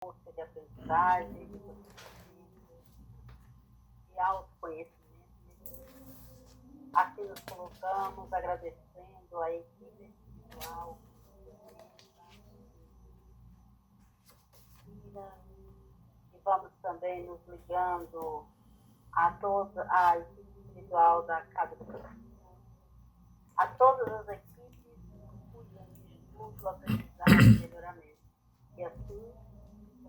busca de aprendizagem, de autoconhecimento. Assim nos colocamos agradecendo a equipe espiritual, e vamos também nos ligando a toda a equipe espiritual da Casa do Caminho, a todas as equipes que cuidam de estudo, aprendizagem e melhoramento. E assim,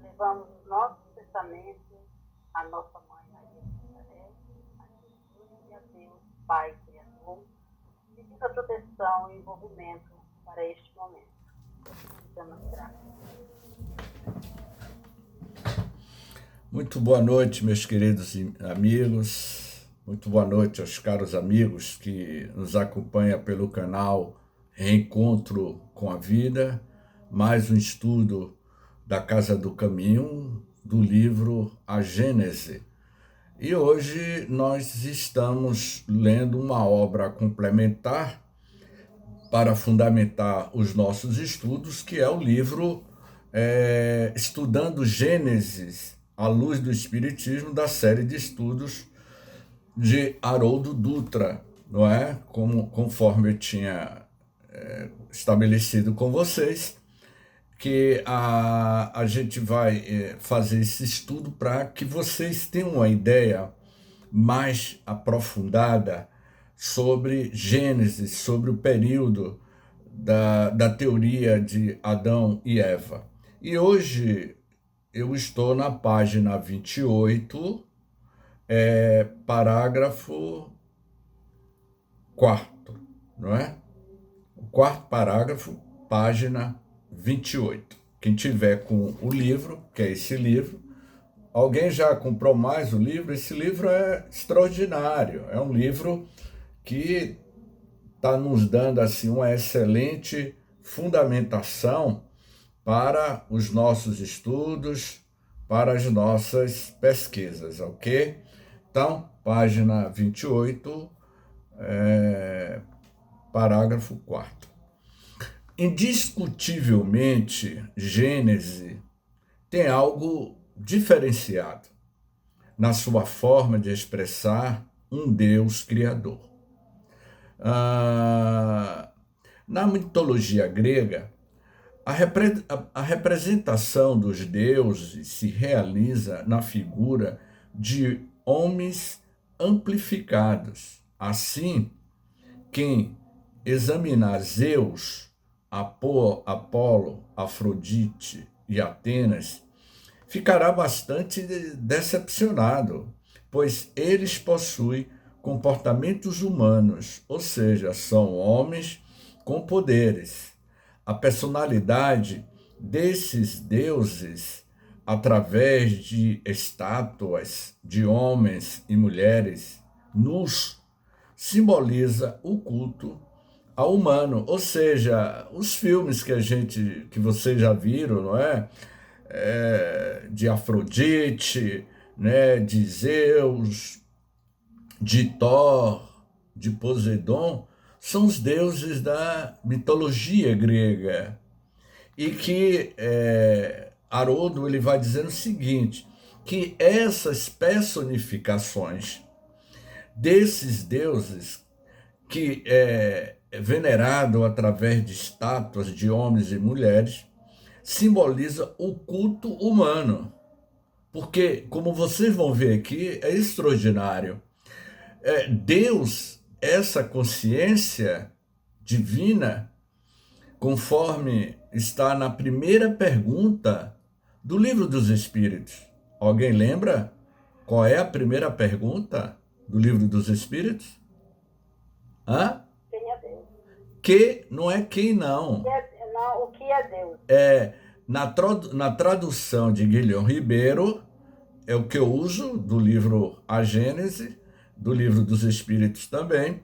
levamos os nossos pensamentos à nossa Mãe Maria de Nazaré, a Jesus e a Deus, Pai Criador, pedindo a proteção e envolvimento para este momento. Damos graças. Muito boa noite, meus queridos amigos. Muito boa noite aos caros amigos que nos acompanham pelo canal Reencontro com a Vida. Mais um estudo da Casa do Caminho, do livro A Gênese. E hoje nós estamos lendo uma obra complementar para fundamentar os nossos estudos, que é o livro Estudando Gênesis à Luz do Espiritismo, da série de estudos de Haroldo Dutra, não é? Conforme eu tinha estabelecido com vocês, que a gente vai fazer esse estudo para que vocês tenham uma ideia mais aprofundada sobre Gênesis, sobre o período da teoria de Adão e Eva. E hoje eu estou na página 28, parágrafo 4º, não é? O quarto parágrafo, página 28. Quem tiver com o livro, que é esse livro, alguém já comprou mais o livro? Esse livro é extraordinário, é um livro que está nos dando assim uma excelente fundamentação para os nossos estudos, para as nossas pesquisas, ok? Então, página 28, parágrafo 4º. Indiscutivelmente, Gênese tem algo diferenciado na sua forma de expressar um Deus criador. Na mitologia grega, a representação dos deuses se realiza na figura de homens amplificados. Assim, quem examinar Zeus, Apolo, Afrodite e Atenas ficará bastante decepcionado, pois eles possuem comportamentos humanos, ou seja, são homens com poderes. A personalidade desses deuses, através de estátuas de homens e mulheres nus, simboliza o culto ao humano, ou seja, os filmes que vocês já viram, não é? De Afrodite, né? De Zeus, de Thor, de Poseidon, são os deuses da mitologia grega. E que Haroldo ele vai dizendo o seguinte, que essas personificações desses deuses, que é venerado através de estátuas de homens e mulheres, simboliza o culto humano. Porque, como vocês vão ver aqui, é extraordinário. Deus, essa consciência divina, conforme está na primeira pergunta do Livro dos Espíritos. Alguém lembra qual é a primeira pergunta do Livro dos Espíritos? Hã? Quem é Deus? Que não é quem não. Não, o que é Deus? Na tradução de Guilherme Ribeiro, é o que eu uso do livro A Gênese, do Livro dos Espíritos também,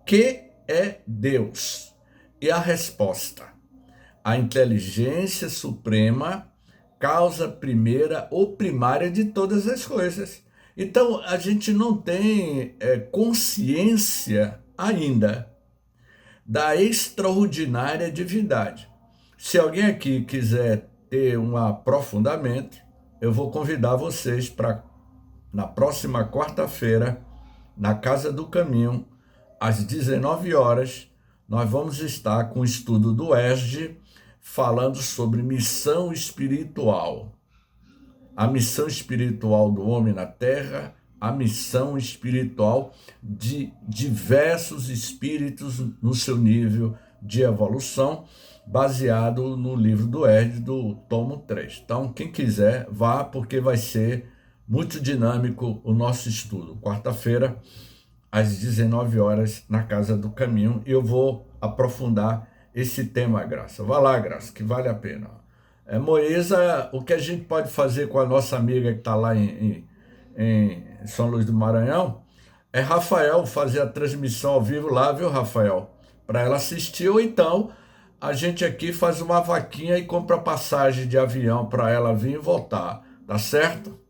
que é Deus? E a resposta: a inteligência suprema, causa primeira ou primária de todas as coisas. Então, a gente não tem consciência ainda da extraordinária divindade. Se alguém aqui quiser ter um aprofundamento, eu vou convidar vocês para, na próxima quarta-feira, na Casa do Caminho, às 19 horas, nós vamos estar com o estudo do ESG, falando sobre missão espiritual. A missão espiritual do homem na Terra, a missão espiritual de diversos espíritos no seu nível de evolução, baseado no livro do ESG, do tomo 3. Então, quem quiser, vá, porque vai ser muito dinâmico o nosso estudo. Quarta-feira, às 19 horas, na Casa do Caminho, e eu vou aprofundar esse tema, Graça. Vá lá, Graça, que vale a pena. Moisa, o que a gente pode fazer com a nossa amiga que está lá em São Luís do Maranhão, é Rafael fazer a transmissão ao vivo lá, viu, Rafael? Para ela assistir, ou então a gente aqui faz uma vaquinha e compra passagem de avião para ela vir e voltar, tá certo?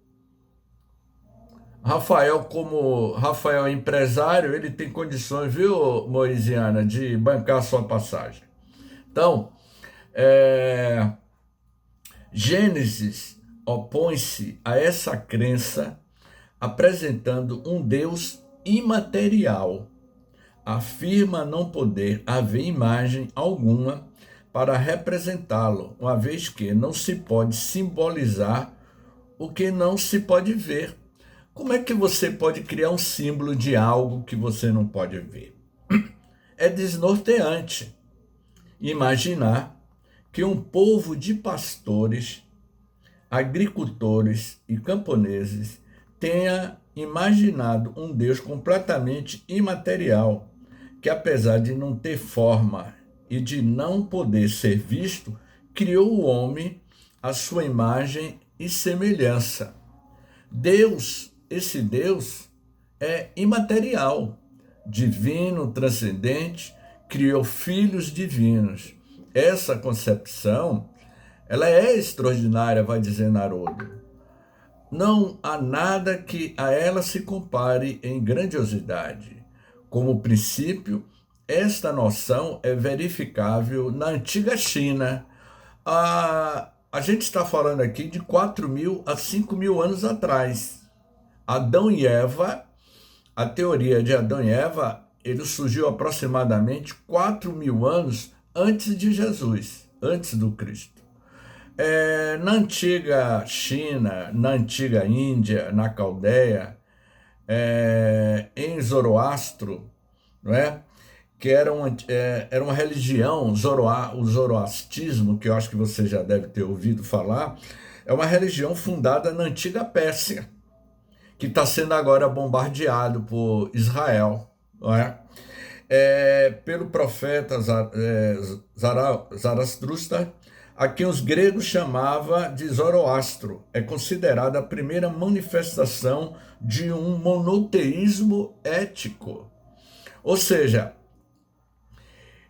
Rafael, como Rafael é empresário, ele tem condições, viu, Moisiana, de bancar a sua passagem. Então, Gênesis opõe-se a essa crença, apresentando um Deus imaterial. Afirma não poder haver imagem alguma para representá-lo, uma vez que não se pode simbolizar o que não se pode ver. Como é que você pode criar um símbolo de algo que você não pode ver? É desnorteante imaginar que um povo de pastores, agricultores e camponeses tenha imaginado um Deus completamente imaterial, que apesar de não ter forma e de não poder ser visto, criou o homem à sua imagem e semelhança. Deus, esse Deus, é imaterial, divino, transcendente, criou filhos divinos. Essa concepção, ela é extraordinária, vai dizer Narodo. Não há nada que a ela se compare em grandiosidade. Como princípio, esta noção é verificável na antiga China. A gente está falando aqui de 4.000 a 5.000 anos atrás. Adão e Eva, a teoria de Adão e Eva, ele surgiu aproximadamente 4.000 anos antes de Jesus, antes do Cristo. Na antiga China, na antiga Índia, na Caldeia, em Zoroastro, não é? Que era uma religião, o zoroastrismo, que eu acho que você já deve ter ouvido falar, é uma religião fundada na antiga Pérsia, que está sendo agora bombardeado por Israel, não é? Pelo profeta Zaratustra, a quem os gregos chamavam de Zoroastro. É considerada a primeira manifestação de um monoteísmo ético. Ou seja,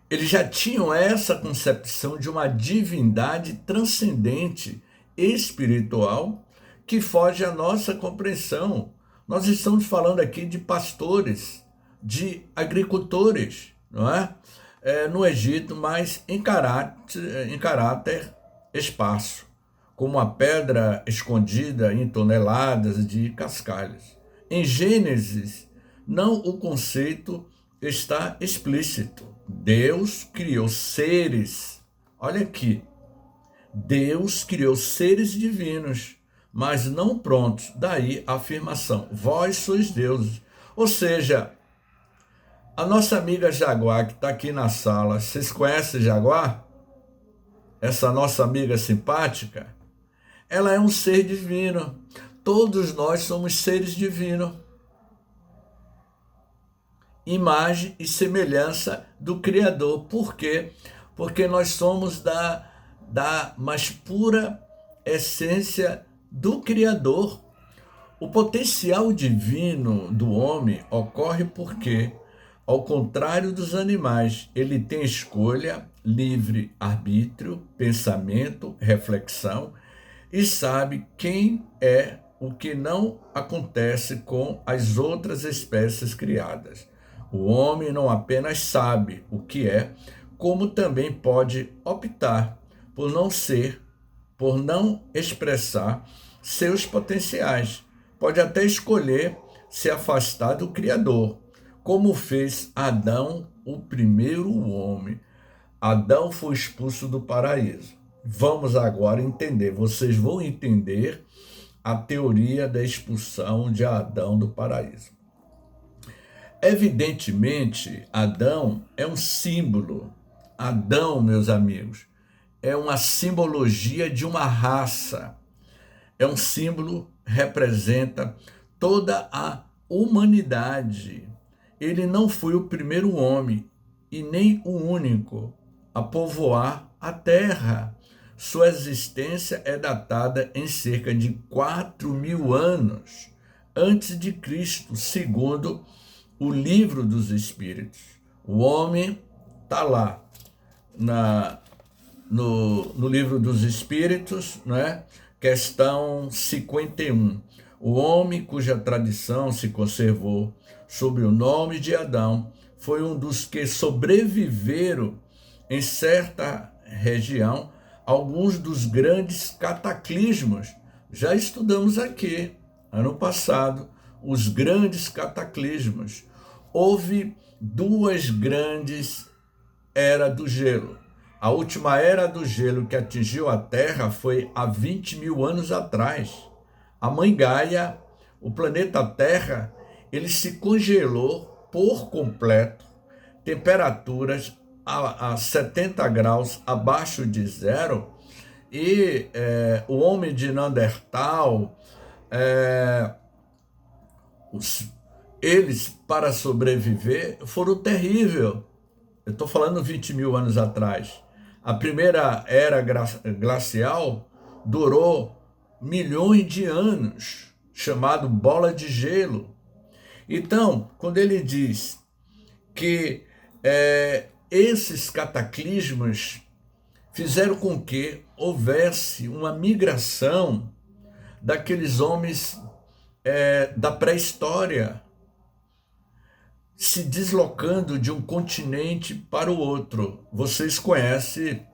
eles já tinham essa concepção de uma divindade transcendente, espiritual, que foge à nossa compreensão. Nós estamos falando aqui de pastores, de agricultores, não é? No Egito, mas em caráter esparso, como uma pedra escondida em toneladas de cascalhos. Em Gênesis, não o conceito está explícito. Deus criou seres, olha aqui, Deus criou seres divinos, mas não prontos. Daí a afirmação, vós sois deuses. Ou seja, a nossa amiga Jaguar, que está aqui na sala, vocês conhecem Jaguar? Essa nossa amiga simpática? Ela é um ser divino. Todos nós somos seres divinos. Imagem e semelhança do Criador. Por quê? Porque nós somos da mais pura essência do Criador. O potencial divino do homem ocorre porque, ao contrário dos animais, ele tem escolha, livre arbítrio, pensamento, reflexão e sabe quem é, o que não acontece com as outras espécies criadas. O homem não apenas sabe o que é, como também pode optar por não ser por não expressar seus potenciais. Pode até escolher se afastar do Criador, como fez Adão, o primeiro homem. Adão foi expulso do paraíso. Vamos agora entender, vocês vão entender a teoria da expulsão de Adão do paraíso. Evidentemente, Adão é um símbolo. Adão, meus amigos, é uma simbologia de uma raça. É um símbolo, representa toda a humanidade. Ele não foi o primeiro homem e nem o único a povoar a terra. Sua existência é datada em cerca de 4.000 anos antes de Cristo, segundo o Livro dos Espíritos. O homem está lá no Livro dos Espíritos, né? Questão 51. O homem cuja tradição se conservou sob o nome de Adão foi um dos que sobreviveram em certa região alguns dos grandes cataclismos. Já estudamos aqui, ano passado, os grandes cataclismos. Houve duas grandes eras do gelo. A última era do gelo que atingiu a Terra foi há 20.000 anos atrás. A Mãe Gaia, o planeta Terra, ele se congelou por completo, temperaturas a 70 graus abaixo de zero, e o homem de Neandertal, eles, para sobreviver, foram terríveis. Eu estou falando 20.000 anos atrás. A primeira era glacial durou milhões de anos, chamado bola de gelo. Então, quando ele diz que esses cataclismos fizeram com que houvesse uma migração daqueles homens da pré-história, se deslocando de um continente para o outro. Vocês conhecem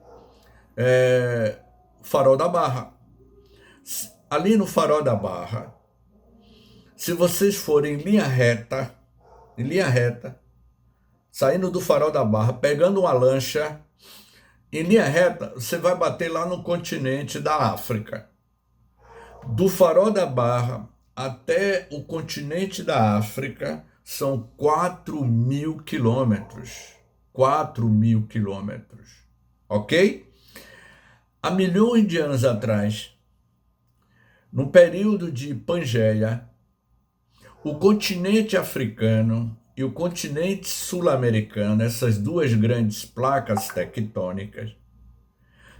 Farol da Barra. Ali no Farol da Barra, se vocês forem em linha reta, saindo do Farol da Barra, pegando uma lancha, em linha reta, você vai bater lá no continente da África. Do Farol da Barra até o continente da África, são 4.000 quilômetros. 4.000 quilômetros. Ok? Há milhões de anos atrás, no período de Pangeia, o continente africano e o continente sul-americano, essas duas grandes placas tectônicas,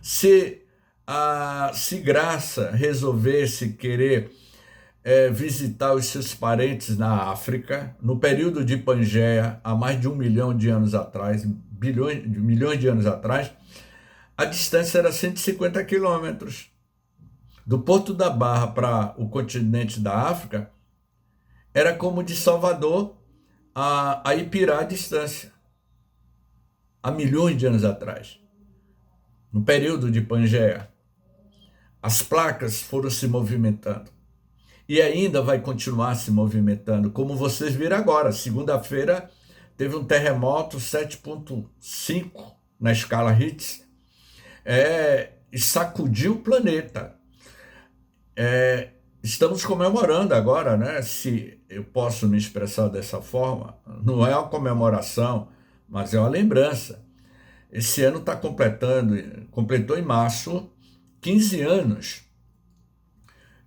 se Graça resolvesse querer visitar os seus parentes na África, no período de Pangeia, há mais de 1 milhão de anos atrás, milhões de anos atrás, a distância era 150 quilômetros. Do Porto da Barra para o continente da África, era como de Salvador a Ipirá a distância, há milhões de anos atrás. No período de Pangeia, as placas foram se movimentando. E ainda vai continuar se movimentando, como vocês viram agora. Segunda-feira teve um terremoto 7,5 na escala Richter, e sacudiu o planeta. Estamos comemorando agora, né? Se eu posso me expressar dessa forma, não é uma comemoração, mas é uma lembrança. Esse ano completou em março 15 anos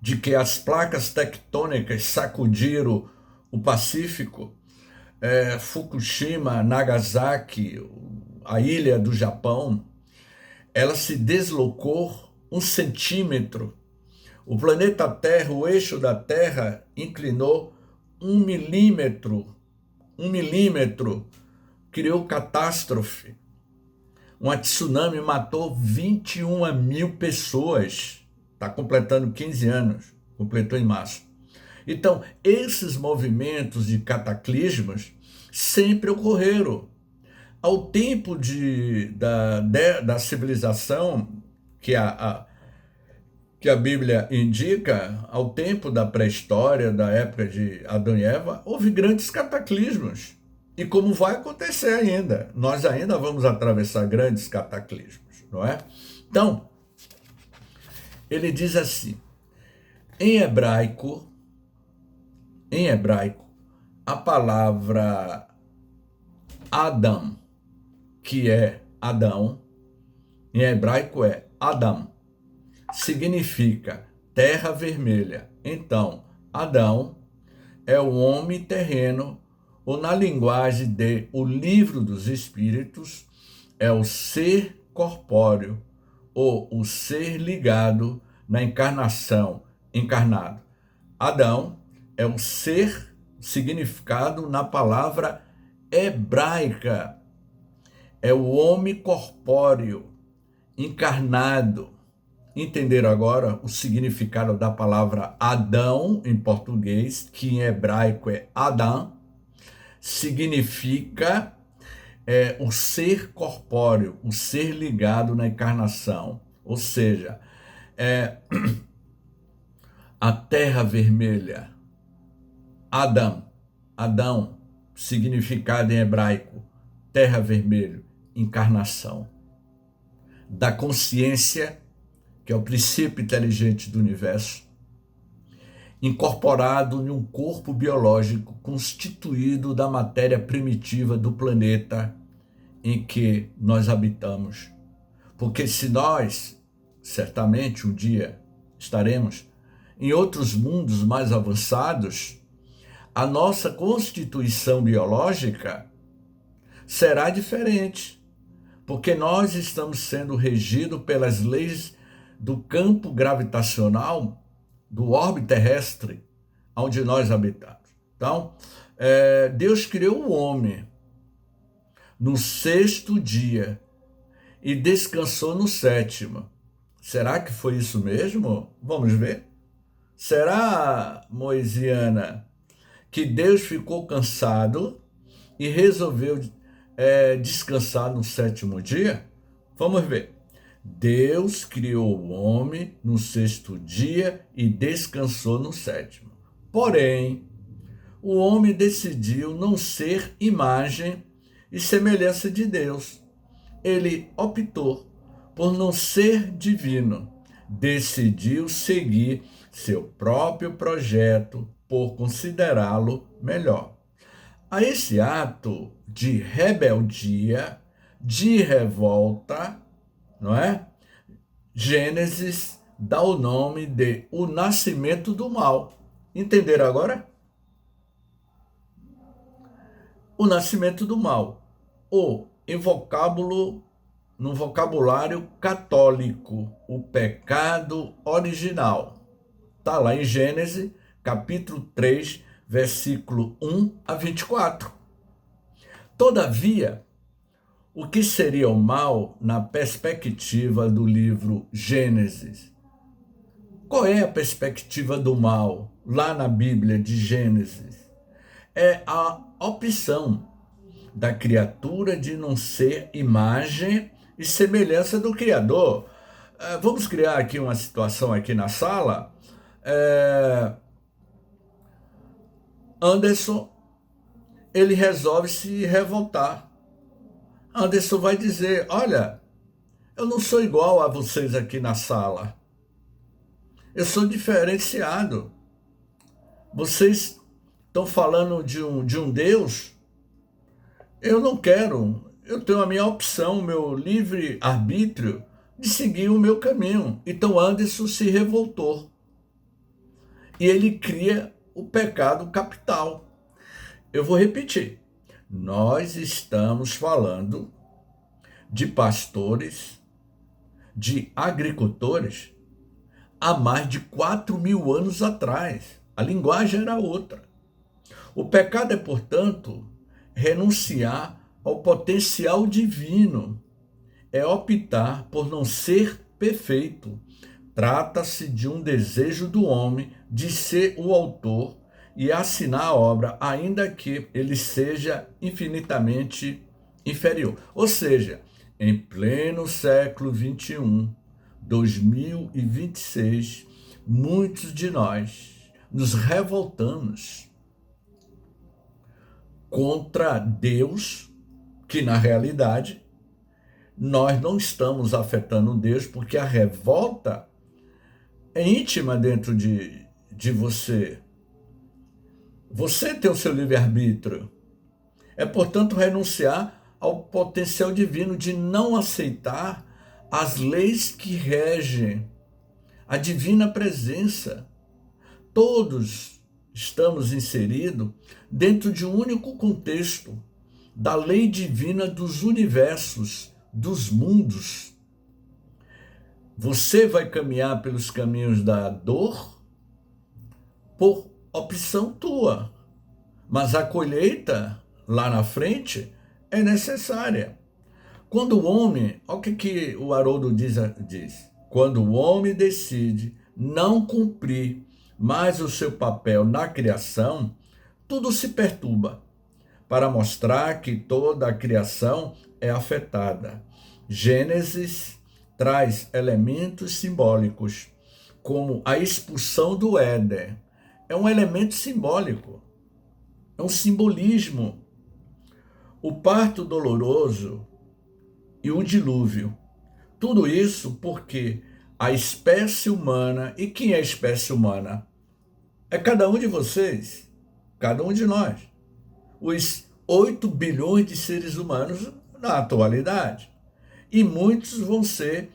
de que as placas tectônicas sacudiram o Pacífico, Fukushima, Nagasaki, a ilha do Japão, ela se deslocou 1 centímetro. O planeta Terra, o eixo da Terra, inclinou 1 milímetro. 1 milímetro criou catástrofe. Um tsunami matou 21.000 pessoas. Está completando 15 anos, completou em março. Então, esses movimentos de cataclismos sempre ocorreram. Ao tempo da civilização, que que a Bíblia indica, ao tempo da pré-história, da época de Adão e Eva, houve grandes cataclismos. E como vai acontecer ainda, nós ainda vamos atravessar grandes cataclismos, não é? Então, ele diz assim, em hebraico, a palavra Adam, que é Adão, em hebraico é Adam, significa terra vermelha. Então, Adão é o homem terreno, ou na linguagem de O Livro dos Espíritos, é o ser corpóreo, ou o ser ligado na encarnação, encarnado. Adão é o ser significado na palavra hebraica, é o homem corpóreo, encarnado. Entenderam agora o significado da palavra Adão em português, que em hebraico é Adam, significa o ser corpóreo, o ser ligado na encarnação. Ou seja, a terra vermelha, Adão, significado em hebraico, terra vermelha, encarnação. Da consciência, que é o princípio inteligente do universo, incorporado em um corpo biológico constituído da matéria primitiva do planeta em que nós habitamos. Porque se nós, certamente um dia estaremos em outros mundos mais avançados, a nossa constituição biológica será diferente, porque nós estamos sendo regidos pelas leis do campo gravitacional do orbe terrestre, onde nós habitamos. Então, Deus criou o homem no sexto dia e descansou no sétimo. Será que foi isso mesmo? Vamos ver. Será, Moisiana, que Deus ficou cansado e resolveu descansar no sétimo dia? Vamos ver. Deus criou o homem no sexto dia e descansou no sétimo. Porém, o homem decidiu não ser imagem e semelhança de Deus. Ele optou por não ser divino. Decidiu seguir seu próprio projeto por considerá-lo melhor. A esse ato de rebeldia, de revolta, não é? Gênesis dá o nome de o nascimento do mal. Entenderam agora? O nascimento do mal. Ou no vocabulário católico, o pecado original. Está lá em Gênesis, capítulo 3, versículo 1 a 24. Todavia, o que seria o mal na perspectiva do livro Gênesis? Qual é a perspectiva do mal lá na Bíblia de Gênesis? É a opção da criatura de não ser imagem e semelhança do Criador. Vamos criar aqui uma situação aqui na sala. Anderson, ele resolve se revoltar. Anderson vai dizer, olha, eu não sou igual a vocês aqui na sala. Eu sou diferenciado. Vocês estão falando de um Deus? Eu não quero. Eu tenho a minha opção, o meu livre arbítrio de seguir o meu caminho. Então Anderson se revoltou. E ele cria o pecado capital. Eu vou repetir. Nós estamos falando de pastores, de agricultores, há mais de 4.000 anos atrás. A linguagem era outra. O pecado é, portanto, renunciar ao potencial divino. É optar por não ser perfeito. Trata-se de um desejo do homem de ser o autor e assinar a obra, ainda que ele seja infinitamente inferior. Ou seja, em pleno século XXI, 2026, muitos de nós nos revoltamos contra Deus, que na realidade nós não estamos afetando Deus, porque a revolta é íntima dentro de você. Você tem o seu livre-arbítrio. É, portanto, renunciar ao potencial divino de não aceitar as leis que regem a divina presença. Todos estamos inseridos dentro de um único contexto da lei divina dos universos, dos mundos. Você vai caminhar pelos caminhos da dor por opção tua, mas a colheita lá na frente é necessária. Quando o homem, olha o que o Haroldo diz, quando o homem decide não cumprir mais o seu papel na criação, tudo se perturba, para mostrar que toda a criação é afetada. Gênesis traz elementos simbólicos, como a expulsão do Éden. É um elemento simbólico, é um simbolismo. O parto doloroso e o dilúvio. Tudo isso porque a espécie humana, e quem é a espécie humana? É cada um de vocês, cada um de nós. Os 8 bilhões de seres humanos na atualidade. E muitos vão ser,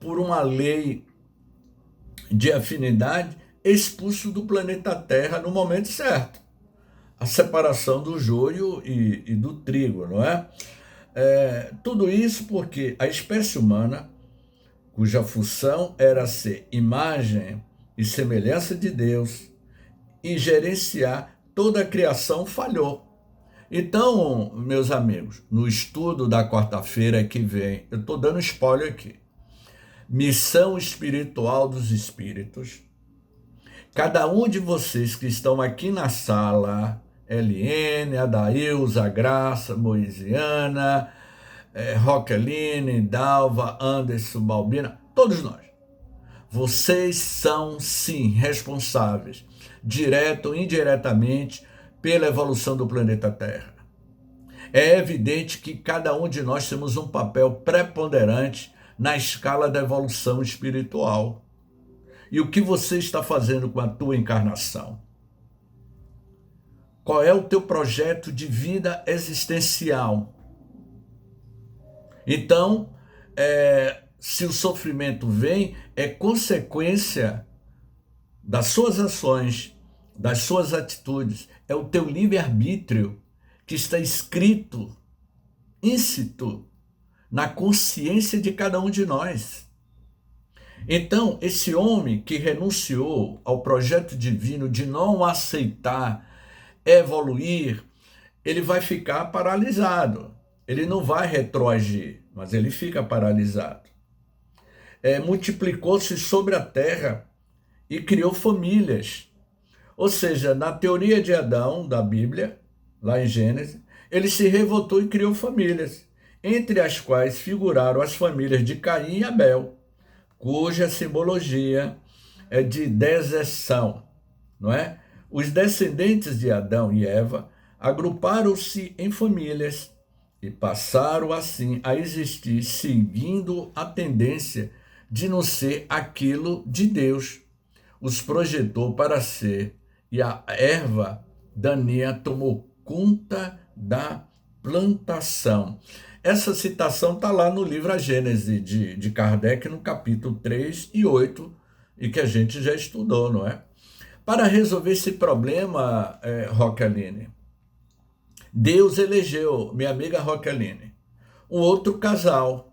por uma lei de afinidade, expulsos do planeta Terra no momento certo. A separação do joio e do trigo, não é? Tudo isso porque a espécie humana, cuja função era ser imagem e semelhança de Deus e gerenciar toda a criação, falhou. Então, meus amigos, no estudo da quarta-feira que vem, eu estou dando spoiler aqui, missão espiritual dos espíritos. Cada um de vocês que estão aqui na sala, Eliene, Adailza, Graça, Moisiana, Roqueline, Dalva, Anderson, Balbina, todos nós. Vocês são, sim, responsáveis, direto ou indiretamente, pela evolução do planeta Terra. É evidente que cada um de nós temos um papel preponderante na escala da evolução espiritual. E o que você está fazendo com a tua encarnação? Qual é o teu projeto de vida existencial? Então, se o sofrimento vem, é consequência das suas ações, das suas atitudes. É o teu livre-arbítrio que está escrito, íncito, na consciência de cada um de nós. Então, esse homem que renunciou ao projeto divino de não aceitar evoluir, ele vai ficar paralisado. Ele não vai retroagir, mas ele fica paralisado. Multiplicou-se sobre a terra e criou famílias. Ou seja, na teoria de Adão, da Bíblia, lá em Gênesis, ele se revoltou e criou famílias, entre as quais figuraram as famílias de Caim e Abel, cuja simbologia é de deserção, não é? Os descendentes de Adão e Eva agruparam-se em famílias e passaram assim a existir seguindo a tendência de não ser aquilo de Deus os projetou para ser, e a erva daninha tomou conta da plantação. Essa citação está lá no livro A Gênese de Kardec, no capítulo 3 e 8, e que a gente já estudou, não é? Para resolver esse problema, Roqueline, Deus elegeu, minha amiga Roqueline, um outro casal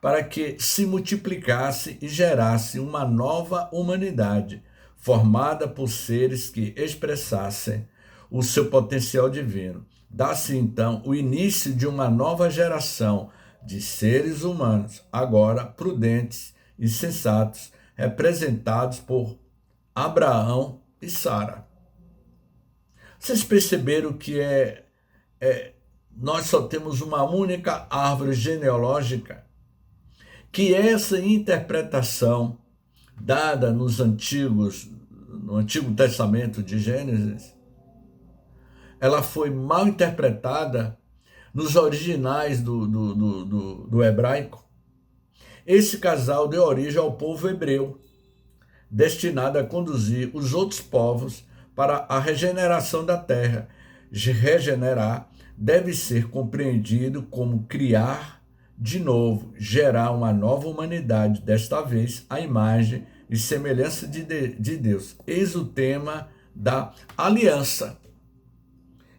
para que se multiplicasse e gerasse uma nova humanidade, formada por seres que expressassem o seu potencial divino. Dá-se então o início de uma nova geração de seres humanos, agora prudentes e sensatos, representados por Abraão e Sara. Vocês perceberam que nós só temos uma única árvore genealógica que essa interpretação dada no Antigo Testamento de Gênesis, ela foi mal interpretada nos originais do hebraico. Esse casal deu origem ao povo hebreu, destinado a conduzir os outros povos para a regeneração da terra. Regenerar deve ser compreendido como criar de novo, gerar uma nova humanidade, desta vez a imagem e semelhança de Deus. Eis o tema da aliança.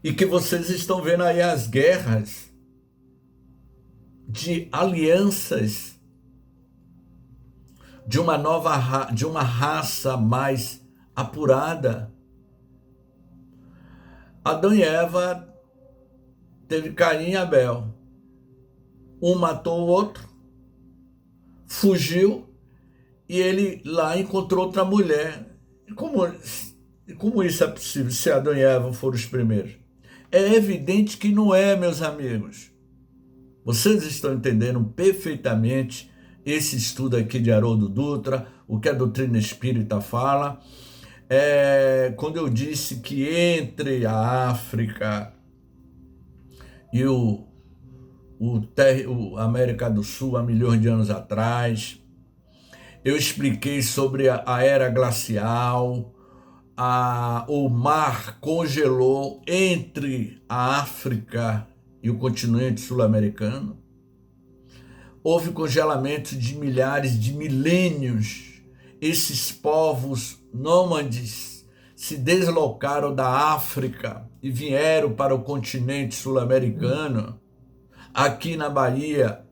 E que vocês estão vendo aí as guerras de alianças de uma raça mais apurada. Adão e Eva teve Caim e Abel. Um matou o outro, fugiu, e ele lá encontrou outra mulher. Como isso é possível, se Adão e Eva foram os primeiros? É evidente que não é, meus amigos. Vocês estão entendendo perfeitamente esse estudo aqui de Haroldo Dutra, o que a doutrina espírita fala. Quando eu disse que entre a África e a América do Sul, há milhões de anos atrás, eu expliquei sobre a era glacial, o mar congelou entre a África e o continente sul-americano. Houve congelamento de milhares de milênios. Esses povos nômades se deslocaram da África e vieram para o continente sul-americano. Aqui na Bahia,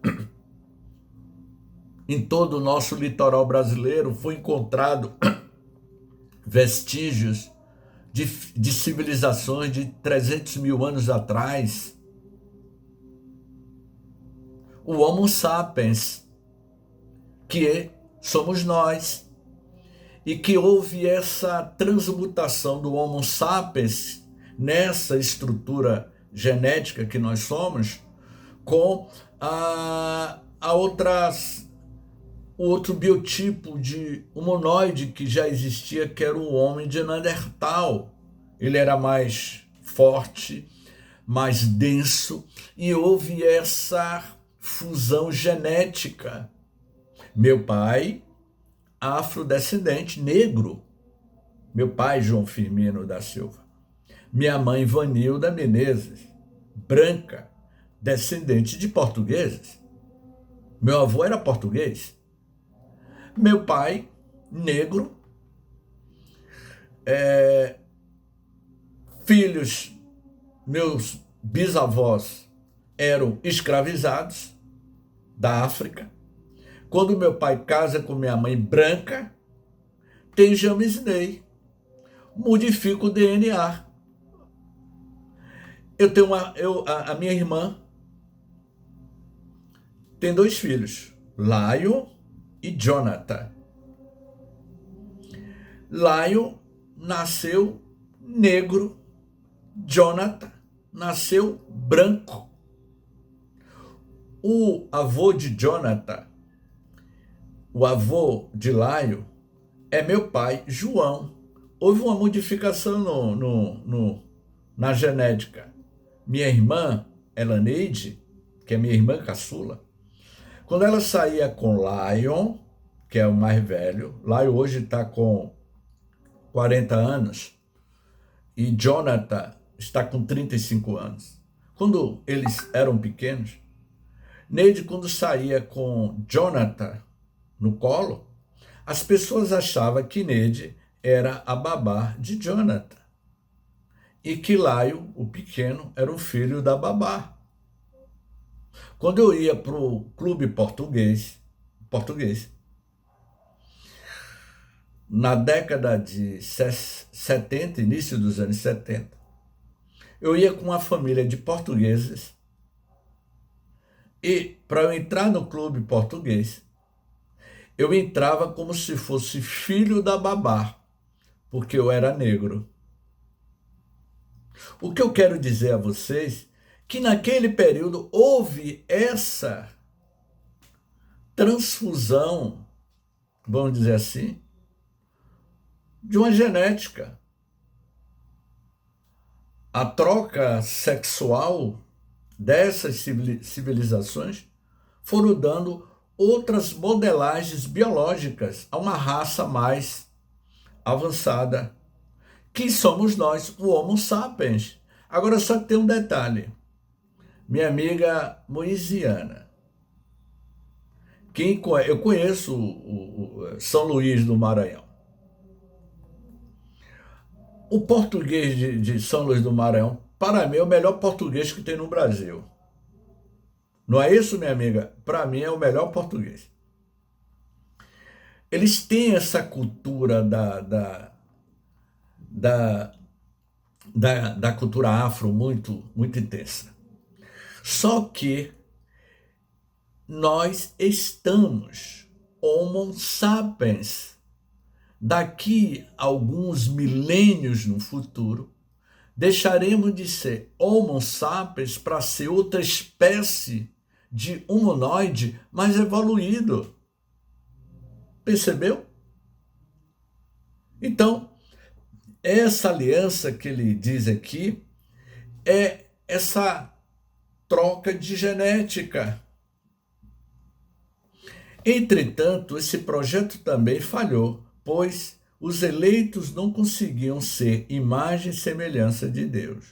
em todo o nosso litoral brasileiro, foi encontrado vestígios de civilizações de 300 mil anos atrás. O Homo sapiens, que somos nós, e que houve essa transmutação do Homo sapiens nessa estrutura genética que nós somos, com o outro biotipo de humanoide que já existia, que era o homem de Neandertal. Ele era mais forte, mais denso, e houve essa fusão genética. Meu pai, afrodescendente, negro. Meu pai, João Firmino da Silva. Minha mãe, Vanilda Menezes, branca, descendente de portugueses. Meu avô era português. Meu pai, negro. Filhos, meus bisavós eram escravizados da África. Quando meu pai casa com minha mãe branca, tem James-Ney. Modifica o DNA. A minha irmã tem 2 filhos, Lion e Jonathan. Lion nasceu negro, Jonathan nasceu branco. O avô de Jonathan, o avô de Lion, é meu pai, João. Houve uma modificação na genética. Minha irmã, Elaneide, que é minha irmã caçula, quando ela saía com Lion, que é o mais velho, Lion hoje está com 40 anos, e Jonathan está com 35 anos. Quando eles eram pequenos, Neide, quando saía com Jonathan no colo, as pessoas achavam que Neide era a babá de Jonathan e que Lion, o pequeno, era o filho da babá. Quando eu ia para o clube português, na década de 70, início dos anos 70, eu ia com uma família de portugueses e para eu entrar no clube português, eu entrava como se fosse filho da babá, porque eu era negro. O que eu quero dizer a vocês que naquele período houve essa transfusão, vamos dizer assim, de uma genética. A troca sexual dessas civilizações foram dando outras modelagens biológicas a uma raça mais avançada, que somos nós, o Homo sapiens. Agora só tem um detalhe. Minha amiga Moisiana, eu conheço o São Luís do Maranhão. O português de São Luís do Maranhão, para mim, é o melhor português que tem no Brasil. Não é isso, minha amiga? Para mim, é o melhor português. Eles têm essa cultura da cultura afro muito, muito intensa. Só que nós estamos Homo sapiens. Daqui a alguns milênios no futuro, deixaremos de ser Homo sapiens para ser outra espécie de humanoide mais evoluído. Percebeu? Então, essa aliança que ele diz aqui é essa troca de genética. Entretanto, esse projeto também falhou, pois os eleitos não conseguiam ser imagem e semelhança de Deus.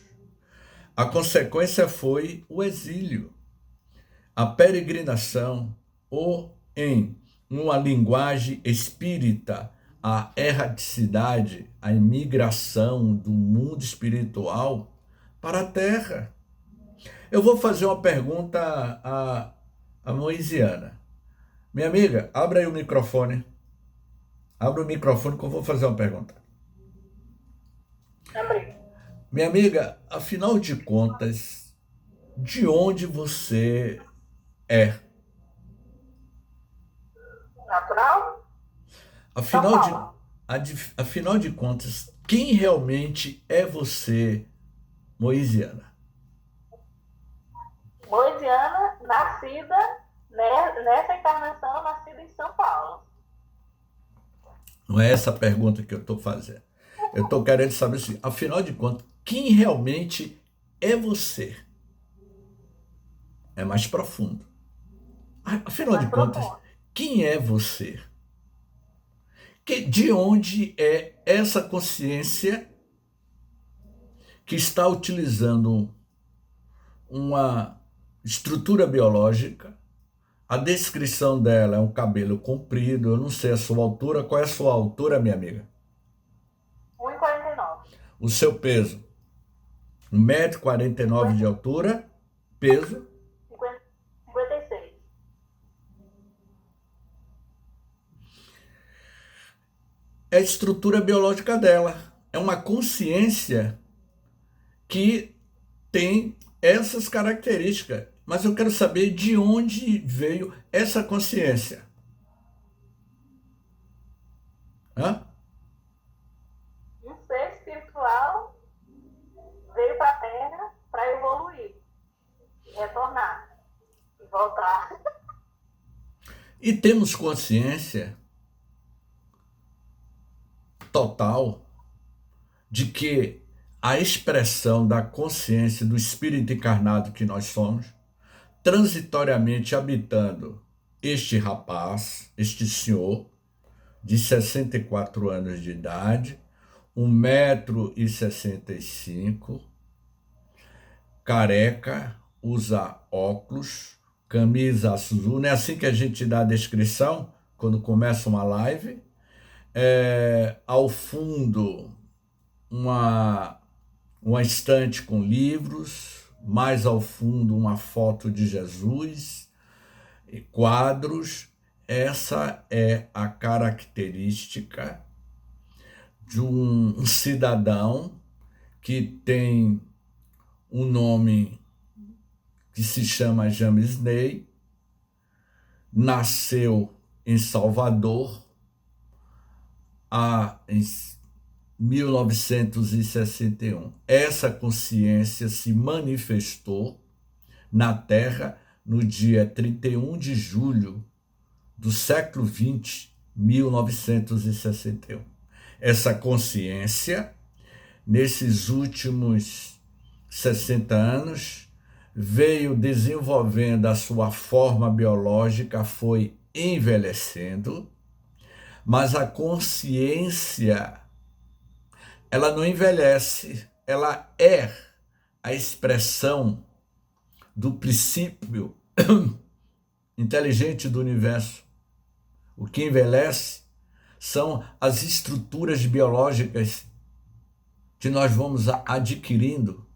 A consequência foi o exílio, a peregrinação, ou, em uma linguagem espírita, a erraticidade, a imigração do mundo espiritual para a Terra. Eu vou fazer uma pergunta a Moisiana. Minha amiga, abre aí o microfone. Abre o microfone que eu vou fazer uma pergunta. Abri. Minha amiga, afinal de contas, de onde você é? Natural? Afinal São de, Paulo. afinal de contas, quem realmente é você, Moisiana? Moisiana, nascida nessa encarnação, nascida em São Paulo. Não é essa a pergunta que eu estou fazendo. Eu estou querendo saber assim, afinal de contas, quem realmente é você? É mais profundo. Afinal de Mais contas, profundo. quem é você? De onde é essa consciência que está utilizando uma estrutura biológica? A descrição dela é um cabelo comprido, eu não sei a sua altura. Qual é a sua altura, minha amiga? 1,49. O seu peso? 1,49 m de altura, peso? 56. É a estrutura biológica dela. É uma consciência que tem essas características. Mas eu quero saber de onde veio essa consciência. Hã? Um ser espiritual veio para a Terra para evoluir, retornar e voltar. E temos consciência total de que a expressão da consciência do espírito encarnado que nós somos, transitoriamente habitando este rapaz, este senhor, de 64 anos de idade, 1,65 m, careca, usa óculos, camisa azul, não é assim que a gente dá a descrição quando começa uma live? Ao fundo, uma estante com livros, mais ao fundo uma foto de Jesus e quadros. Essa é a característica de um cidadão que tem um nome que se chama James Ney, nasceu em Salvador em 1961. Essa consciência se manifestou na Terra no dia 31 de julho do século XX, 1961. Essa consciência, nesses últimos 60 anos, veio desenvolvendo a sua forma biológica, foi envelhecendo, mas a consciência, ela não envelhece, ela é a expressão do princípio inteligente do universo. O que envelhece são as estruturas biológicas que nós vamos adquirindo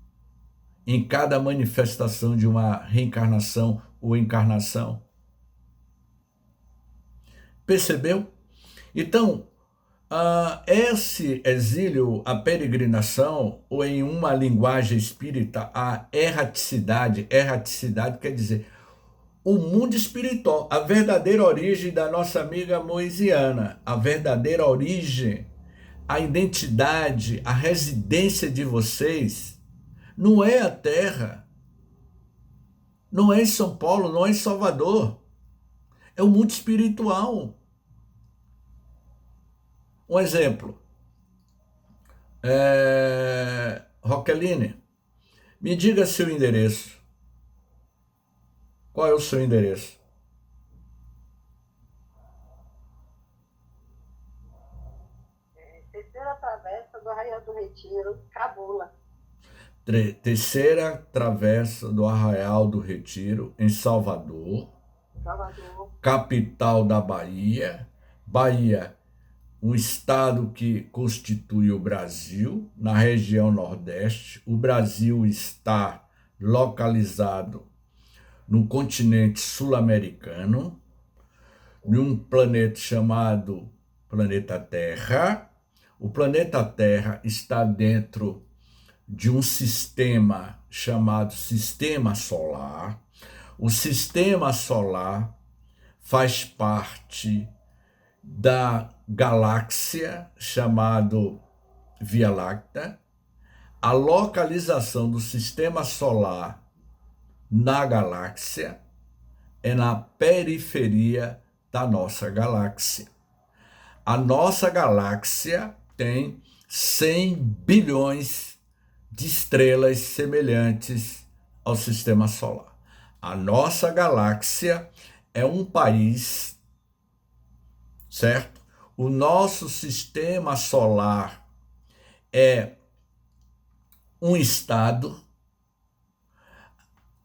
em cada manifestação de uma reencarnação ou encarnação. Percebeu? Então, esse exílio, a peregrinação, ou em uma linguagem espírita, a erraticidade quer dizer o mundo espiritual, a verdadeira origem da nossa amiga moisiana, a verdadeira origem, a identidade, a residência de vocês, não é a Terra, não é em São Paulo, não é em Salvador, é o mundo espiritual. Um exemplo, Roqueline, me diga seu endereço. Qual é o seu endereço? Terceira travessa do Arraial do Retiro, Cabula. Terceira travessa do Arraial do Retiro, em Salvador. Salvador. Capital da Bahia. Bahia, um estado que constitui o Brasil, na região Nordeste. O Brasil está localizado no continente sul-americano, num planeta chamado planeta Terra. O planeta Terra está dentro de um sistema chamado Sistema Solar. O Sistema Solar faz parte da galáxia chamado Via Láctea. A localização do Sistema Solar na galáxia é na periferia da nossa galáxia. A nossa galáxia tem 100 bilhões de estrelas semelhantes ao Sistema Solar. A nossa galáxia é um país, certo? O nosso Sistema Solar é um estado.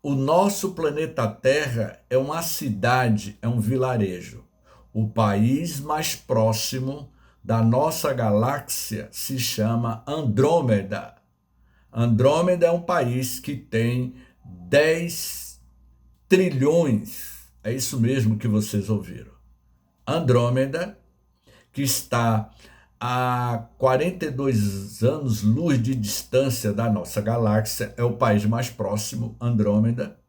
O nosso planeta Terra é uma cidade, é um vilarejo. O país mais próximo da nossa galáxia se chama Andrômeda. Andrômeda é um país que tem 10 trilhões, é isso mesmo que vocês ouviram. Andrômeda, que está a 42 anos-luz de distância da nossa galáxia, é o país mais próximo, Andrômeda,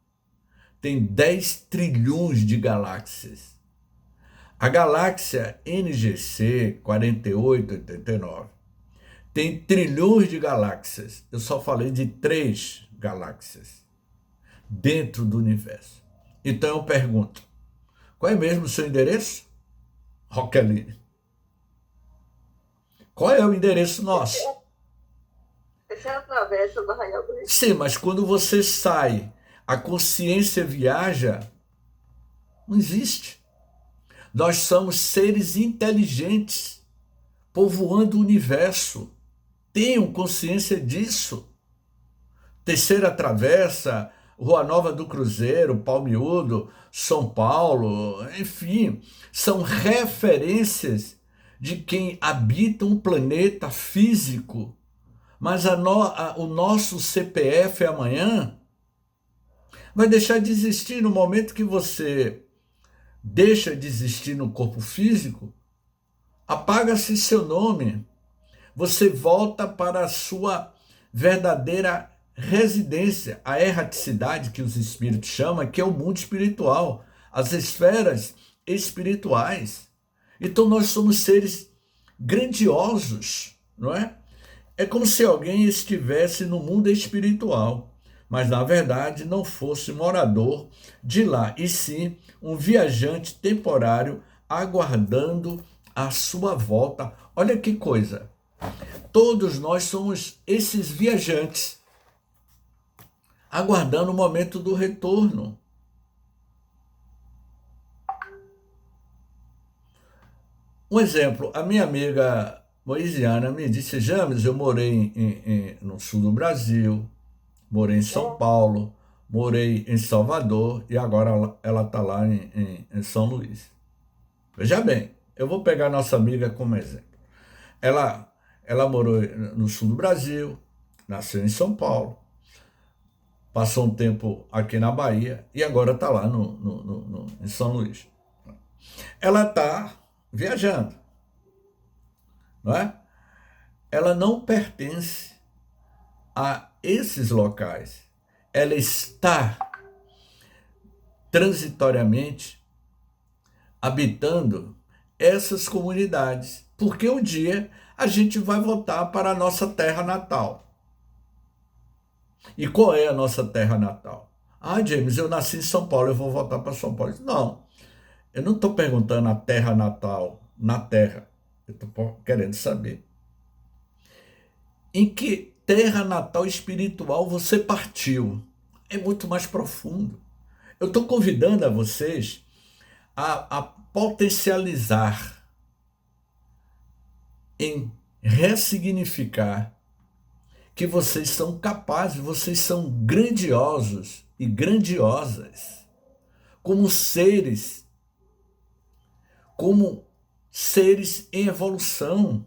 tem 10 trilhões de galáxias. A galáxia NGC 4889 tem trilhões de galáxias. Eu só falei de 3 galáxias dentro do universo. Então eu pergunto, qual é mesmo o seu endereço? Roqueline. Qual é o endereço nosso? Essa é a travessa do Arraial do Retiro. Sim, mas quando você sai, a consciência viaja, não existe. Nós somos seres inteligentes, povoando o universo. Tenham consciência disso. Terceira travessa, Rua Nova do Cruzeiro, Palmiúdo, São Paulo, enfim, são referências de quem habita um planeta físico, mas o nosso CPF amanhã vai deixar de existir no momento que você deixa de existir no corpo físico, apaga-se seu nome, você volta para a sua verdadeira residência, a erraticidade que os espíritos chamam, que é o mundo espiritual, as esferas espirituais. Então nós somos seres grandiosos, não é? É como se alguém estivesse no mundo espiritual. mas na verdade não fosse morador de lá, e sim um viajante temporário aguardando a sua volta. Olha que coisa! Todos nós somos esses viajantes, aguardando o momento do retorno. Um exemplo, a minha amiga moisiana me disse: James, eu morei no sul do Brasil, morei em São Paulo, morei em Salvador e agora ela está lá em São Luís. Veja bem, eu vou pegar nossa amiga como exemplo. Ela morou no sul do Brasil, nasceu em São Paulo, passou um tempo aqui na Bahia e agora está lá em São Luís. Ela está viajando, não é? Ela não pertence a esses locais. Ela está transitoriamente habitando essas comunidades, porque um dia a gente vai voltar para a nossa terra natal. E qual é a nossa terra natal? Ah, James, eu nasci em São Paulo, eu vou voltar para São Paulo. Não, eu não estou perguntando a terra natal, na terra. Eu estou querendo saber em que terra natal espiritual você partiu. É muito mais profundo. Eu estou convidando a vocês a potencializar, em ressignificar que vocês são capazes, vocês são grandiosos e grandiosas, como seres em evolução.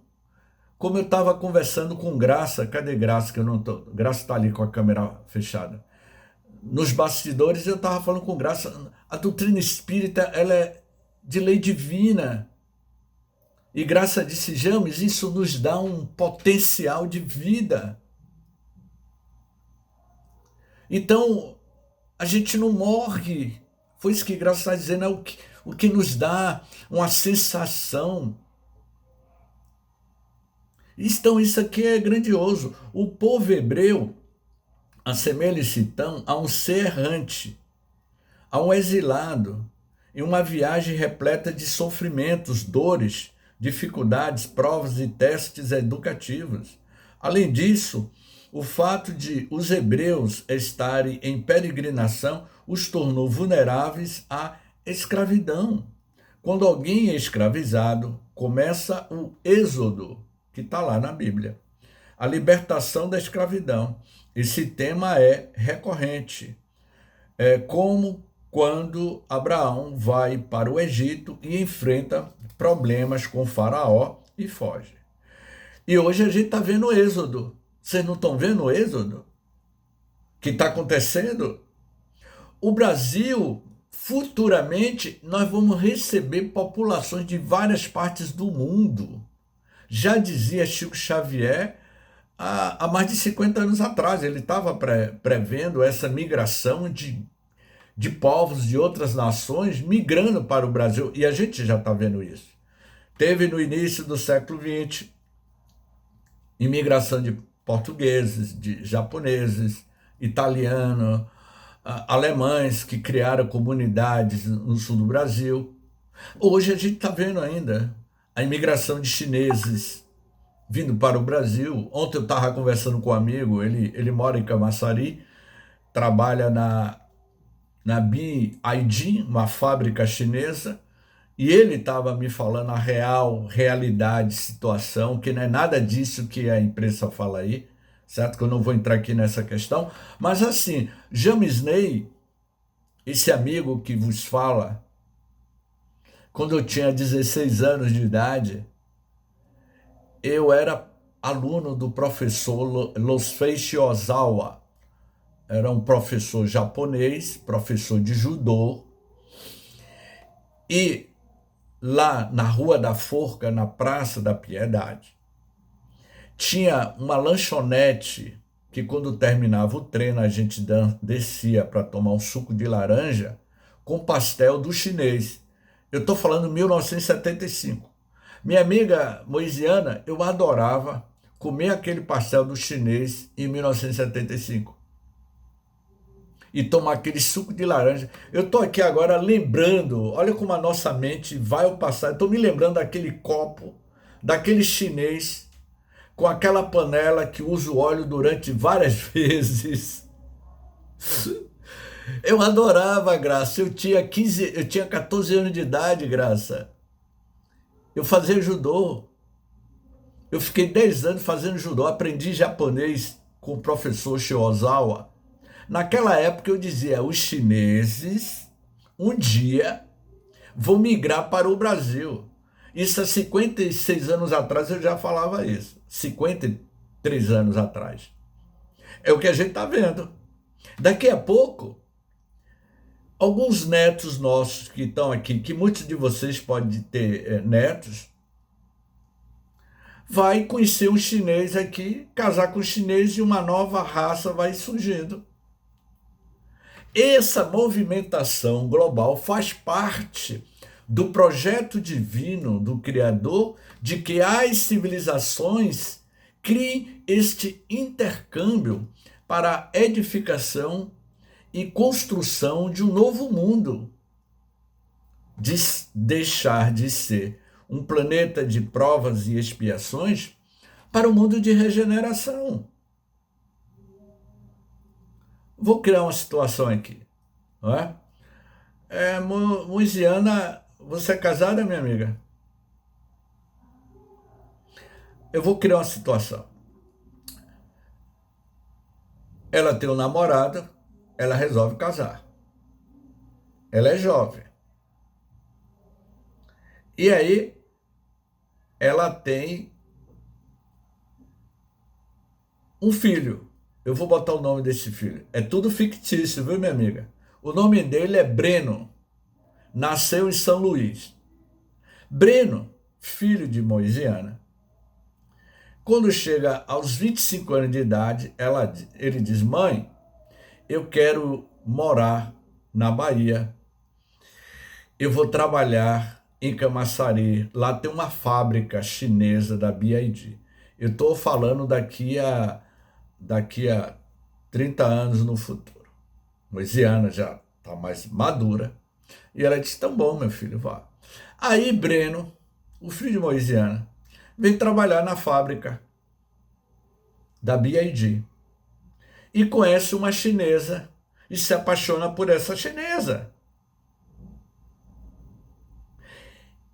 Como eu estava conversando com Graça, cadê Graça que eu não estou? Graça está ali com a câmera fechada. Nos bastidores eu estava falando com Graça, a doutrina espírita ela é de lei divina. E Graça disse: James, isso nos dá um potencial de vida. Então, a gente não morre. Foi isso que Graça está dizendo, é o que nos dá uma sensação. Então, isso aqui é grandioso. O povo hebreu assemelha-se então a um ser errante, a um exilado, em uma viagem repleta de sofrimentos, dores, dificuldades, provas e testes educativos. Além disso, o fato de os hebreus estarem em peregrinação os tornou vulneráveis à escravidão. Quando alguém é escravizado, começa o êxodo, que está lá na Bíblia. A libertação da escravidão. Esse tema é recorrente. É como quando Abraão vai para o Egito e enfrenta problemas com Faraó e foge. E hoje a gente está vendo o êxodo. Vocês não estão vendo o êxodo? Que está acontecendo? O Brasil, futuramente, nós vamos receber populações de várias partes do mundo. Já dizia Chico Xavier há mais de 50 anos atrás. Ele estava prevendo essa migração de povos de outras nações migrando para o Brasil. E a gente já está vendo isso. Teve no início do século XX imigração de portugueses, de japoneses, italianos, alemães que criaram comunidades no sul do Brasil. Hoje a gente está vendo ainda a imigração de chineses vindo para o Brasil. Ontem eu estava conversando com um amigo, ele mora em Camaçari, trabalha na BYD, uma fábrica chinesa, e ele estava me falando a realidade, situação, que não é nada disso que a imprensa fala aí, certo? Que eu não vou entrar aqui nessa questão, mas assim, James Ney, esse amigo que vos fala, quando eu tinha 16 anos de idade, eu era aluno do professor Losfeishi Ozawa. Era um professor japonês, professor de judô. E lá na Rua da Forca, na Praça da Piedade, tinha uma lanchonete que quando terminava o treino a gente descia para tomar um suco de laranja com pastel do chinês. Eu estou falando 1975. Minha amiga moisiana, eu adorava comer aquele pastel do chinês em 1975. e tomar aquele suco de laranja. Eu estou aqui agora lembrando, olha como a nossa mente vai ao passado. Estou me lembrando daquele copo, daquele chinês, com aquela panela que usa o óleo durante várias vezes. Eu adorava, Graça. Eu tinha 14 anos de idade, Graça. Eu fazia judô. Eu fiquei 10 anos fazendo judô. Aprendi japonês com o professor Shiozawa. Naquela época eu dizia, os chineses um dia vão migrar para o Brasil. Isso há 56 anos atrás eu já falava isso. 53 anos atrás. É o que a gente está vendo. Daqui a pouco, alguns netos nossos que estão aqui, que muitos de vocês podem ter netos, vai conhecer um chinês aqui, casar com um chinês e uma nova raça vai surgindo. Essa movimentação global faz parte do projeto divino do Criador de que as civilizações criem este intercâmbio para a edificação e construção de um novo mundo, de deixar de ser um planeta de provas e expiações para um mundo de regeneração. Vou criar uma situação aqui, não é? Moisiana, você é casada, minha amiga? Eu vou criar uma situação. Ela tem um namorado, ela resolve casar. Ela é jovem. E aí, ela tem um filho. Eu vou botar o nome desse filho. É tudo fictício, viu, minha amiga? O nome dele é Breno. Nasceu em São Luís. Breno, filho de Moisiana, quando chega aos 25 anos de idade, ele diz, mãe, eu quero morar na Bahia. Eu vou trabalhar em Camaçari. Lá tem uma fábrica chinesa da BYD. Eu estou falando daqui a 30 anos no futuro. Moisiana já está mais madura. E ela disse, tão bom, meu filho, vá. Aí Breno, o filho de Moisiana, vem trabalhar na fábrica da BYD e conhece uma chinesa e se apaixona por essa chinesa.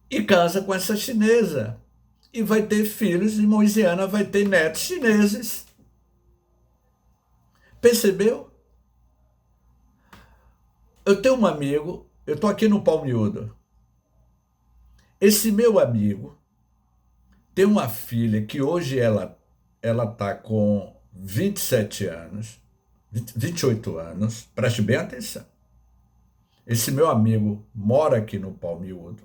E casa com essa chinesa. E vai ter filhos e Moisiana vai ter netos chineses. Percebeu? Eu tenho um amigo, eu estou aqui no Palmiúdo. Esse meu amigo tem uma filha que hoje ela está com 27 anos, 28 anos, preste bem atenção. Esse meu amigo mora aqui no Palmiúdo.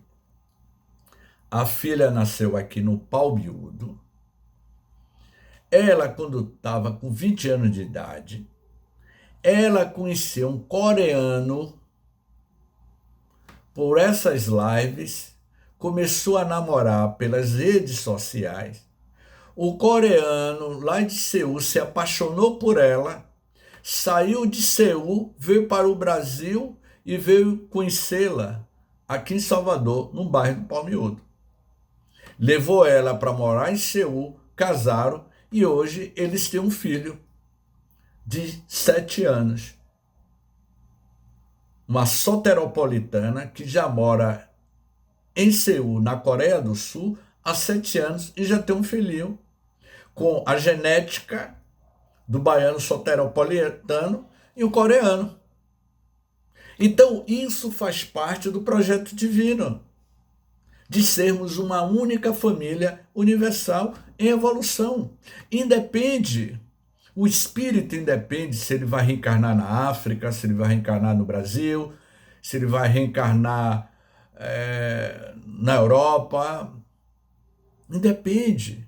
A filha nasceu aqui no Palmiúdo. Ela, quando estava com 20 anos de idade, ela conheceu um coreano por essas lives, começou a namorar pelas redes sociais. O coreano, lá de Seul, se apaixonou por ela, saiu de Seul, veio para o Brasil e veio conhecê-la aqui em Salvador, no bairro do Palmiúdo. Levou ela para morar em Seul, casaram e hoje eles têm um filho de 7 anos. Uma soteropolitana que já mora em Seul, na Coreia do Sul, há 7 anos e já tem um filhinho com a genética do baiano soteropolitano e o coreano. Então, isso faz parte do projeto divino, de sermos uma única família universal em evolução. Independe, o espírito independe se ele vai reencarnar na África, se ele vai reencarnar no Brasil, se ele vai reencarnar na Europa. Independe.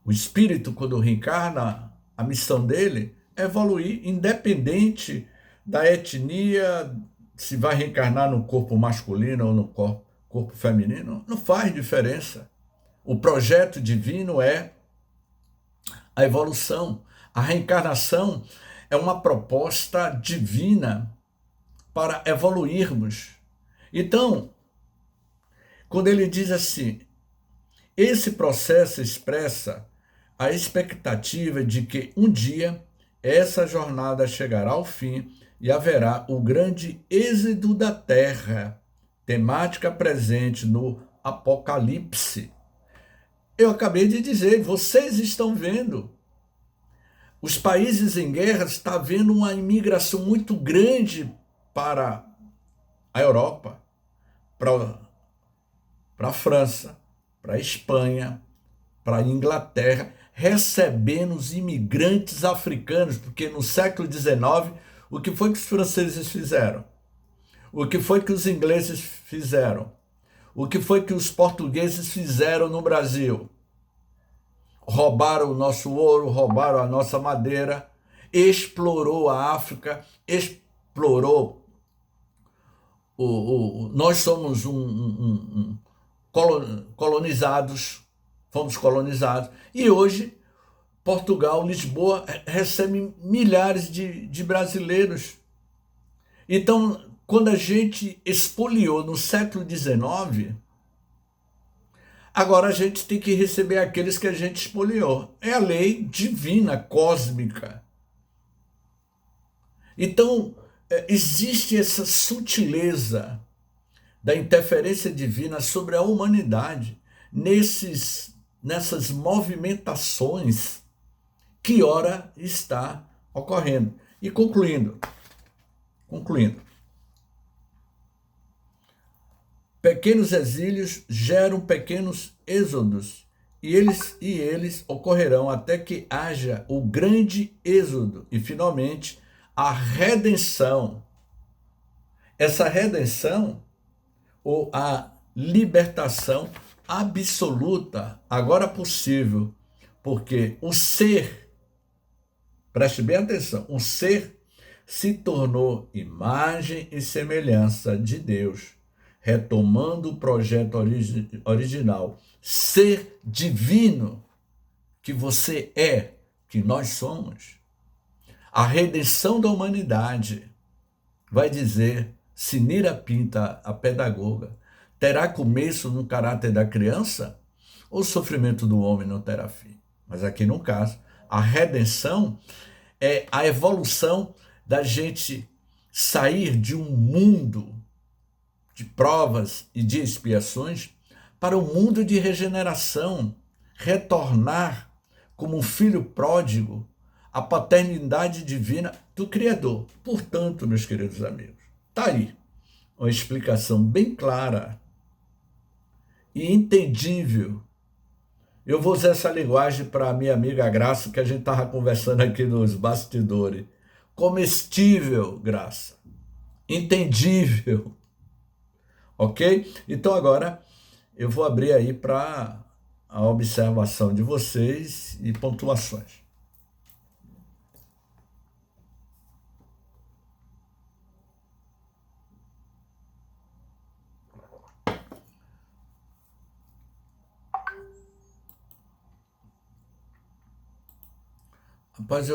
O espírito, quando reencarna, a missão dele é evoluir, independente da etnia, se vai reencarnar no corpo masculino ou no corpo feminino, não faz diferença. O projeto divino é a evolução. A reencarnação é uma proposta divina para evoluirmos. Então, quando ele diz assim, esse processo expressa a expectativa de que um dia essa jornada chegará ao fim e haverá o grande êxodo da terra, temática presente no Apocalipse. Eu acabei de dizer, vocês estão vendo, os países em guerra estão vendo uma imigração muito grande para a Europa, para a França, para a Espanha, para a Inglaterra, recebendo os imigrantes africanos, porque no século XIX, o que foi que os franceses fizeram? O que foi que os ingleses fizeram? O que foi que os portugueses fizeram no Brasil? Roubaram o nosso ouro, roubaram a nossa madeira, explorou a África, explorou. Nós somos colonizados, fomos colonizados, e hoje Portugal, Lisboa, recebe milhares de brasileiros. Então, quando a gente expoliou no século XIX, agora a gente tem que receber aqueles que a gente expoliou. É a lei divina, cósmica. Então, existe essa sutileza da interferência divina sobre a humanidade nessas movimentações que ora está ocorrendo. E concluindo, pequenos exílios geram pequenos êxodos, e eles ocorrerão até que haja o grande êxodo e, finalmente, a redenção. Essa redenção, ou a libertação absoluta, agora possível, porque o ser, preste bem atenção, o ser se tornou imagem e semelhança de Deus, retomando o projeto original, ser divino que você é, que nós somos. A redenção da humanidade, vai dizer Sinira Pinta, a pedagoga, terá começo no caráter da criança? O sofrimento do homem não terá fim. Mas aqui no caso, a redenção é a evolução da gente sair de um mundo de provas e de expiações para um mundo de regeneração, retornar como um filho pródigo à paternidade divina do Criador. Portanto, meus queridos amigos, está aí uma explicação bem clara e entendível. Eu vou usar essa linguagem para a minha amiga Graça, que a gente estava conversando aqui nos bastidores. Comestível, Graça. Entendível. Ok? Então agora eu vou abrir aí para a observação de vocês e pontuações. Rapaz,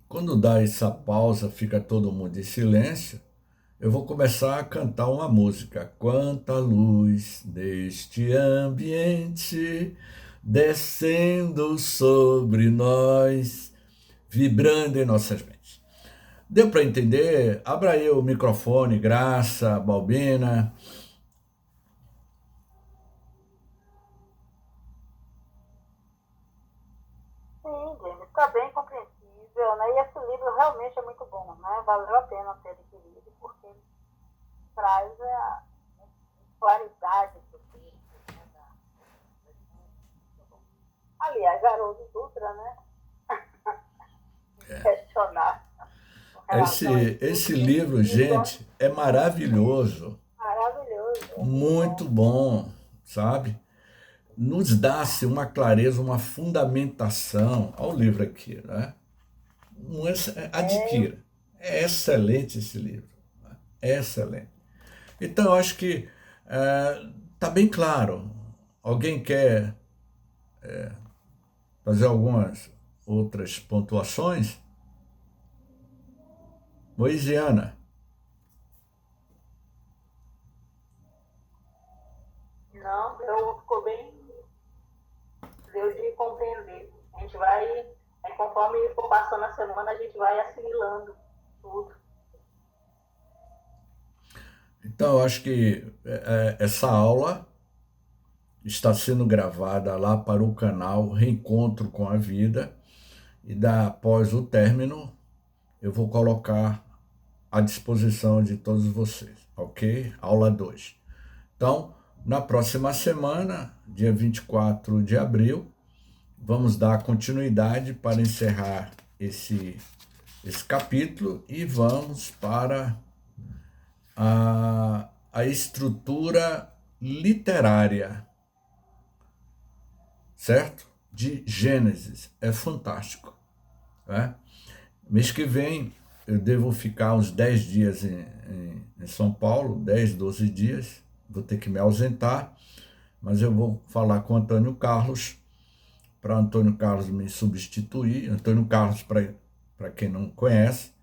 quando dá essa pausa, fica todo mundo em silêncio, eu vou começar a cantar uma música. Quanta luz neste ambiente, descendo sobre nós, vibrando em nossas mentes. Deu para entender? Abra aí o microfone, Graça, Balbina. Sim, James, está bem compreensível, né? E esse livro realmente é muito bom, né? Valeu a pena ter adquirido, porque ele traz a claridade do texto, né? Aliás, Haroldo Dutra, né? Questionar. Esse livro, gente, é maravilhoso. Maravilhoso. Muito bom, sabe? Nos dá-se uma clareza, uma fundamentação. Olha o livro aqui, né? Adquira. É excelente esse livro. Né? É excelente. Então, eu acho que está bem claro. Alguém quer fazer algumas outras pontuações? Moisiana. Não, ficou bem, deu de compreender. A gente vai, conforme for passando a semana, a gente vai assimilando tudo. Então, eu acho que essa aula está sendo gravada lá para o canal Reencontro com a Vida, e após o término, eu vou colocar à disposição de todos vocês, ok? Aula 2. Então, na próxima semana, dia 24 de abril, vamos dar continuidade para encerrar esse capítulo e vamos para a estrutura literária, certo? De Gênesis. É fantástico, né? Mês que vem eu devo ficar uns 10 dias em São Paulo, 10, 12 dias, vou ter que me ausentar, mas eu vou falar com o Antônio Carlos, para Antônio Carlos me substituir. Antônio Carlos, para quem não conhece,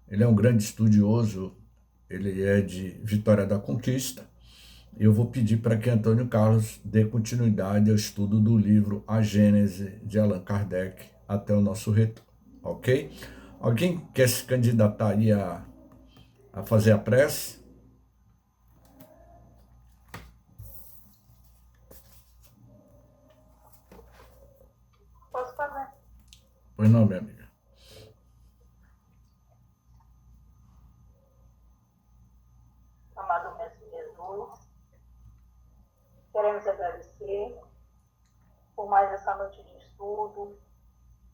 ele é um grande estudioso, ele é de Vitória da Conquista. Eu vou pedir para que Antônio Carlos dê continuidade ao estudo do livro A Gênese, de Allan Kardec, até o nosso retorno, ok? Alguém quer se candidatar aí a fazer a prece? Posso fazer? Pois não, minha amiga. Amado Mestre Jesus, queremos agradecer por mais essa noite de estudo,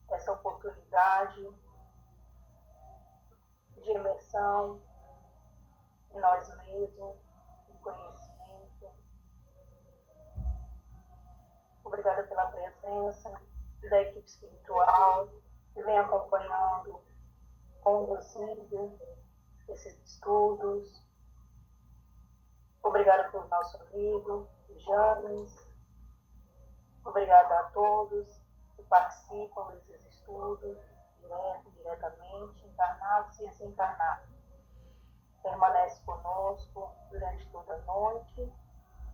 essa oportunidade de imersão em nós mesmos, em conhecimento. Obrigada pela presença da equipe espiritual que vem acompanhando, conduzindo esses estudos. Obrigada pelo nosso amigo James. Obrigada a todos que participam desses estudos, diretamente, encarnados e desencarnados. Permanece conosco durante toda a noite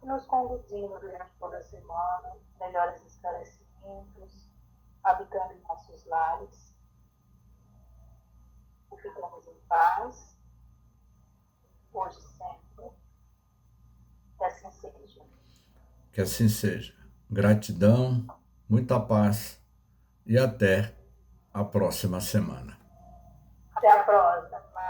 e nos conduzindo durante toda a semana, melhores esclarecimentos, habitando em nossos lares. E ficamos em paz, hoje e sempre. Que assim seja. Que assim seja. Gratidão, muita paz e até a próxima semana. Até a próxima.